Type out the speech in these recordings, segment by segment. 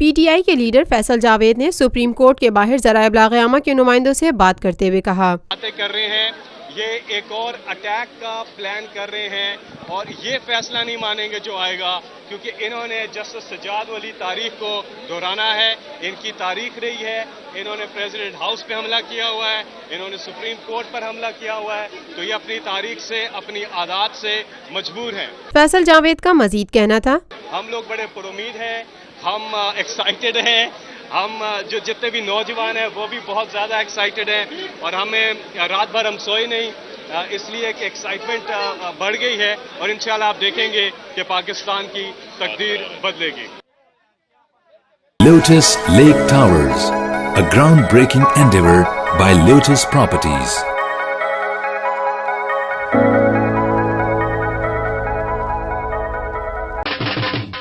PTI के leader Faisal Javed ने supreme court के बाहर ज़राए इब्लाग़ के नुमाइंदों से बात करते हुए कहा, बातें कर रहे हैं, ये एक और अटैक का प्लान कर रहे हैं और ये फैसला नहीं मानेंगे जो आएगा, क्योंकि इन्होंने जस्टिस सज्जाद वली तारीख को दोहराना है। इनकी तारीख रही है, इन्होंने प्रेसिडेंट हाउस पे हमला किया हुआ है, इन्होंने सुप्रीम कोर्ट पर हमला किया हुआ है, तो ये अपनी तारीख से, अपनी आदत से मजबूर हैं। फैसल जावेद का मजीद कहना था, हम लोग बड़े पुरुमीद हैं, हम एक्साइटेड हैं, हम जो जितने भी नौजवान हैं वो भी बहुत ज़्यादा एक्साइटेड हैं और हमें रात भर हम सोए नहीं, इसलिए कि एक्साइटमेंट बढ़ गई है और इंशाल्लाह आप देखेंगे कि पाकिस्तान की तकदीर बदलेगी। Lotus Lake Towers, a groundbreaking endeavor by Lotus Properties.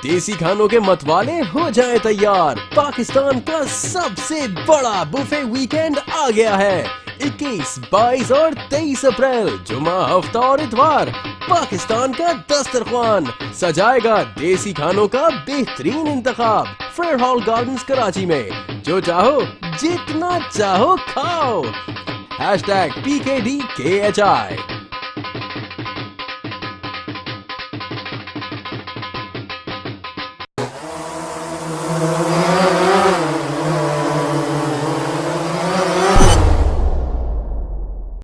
देसी खानों के मतवाले हो जाएं तैयार। पाकिस्तान का सबसे बड़ा बुफे वीकेंड आ गया है। 21, 22 और 23 अप्रैल जुमा, हफ्ता और इतवार पाकिस्तान का दस्तरख्वान सजाएगा देसी खानों का बेहतरीन इंतखाब फेयर हॉल गार्डन्स कराची में। जो चाहो जितना चाहो खाओ। #PKDKHI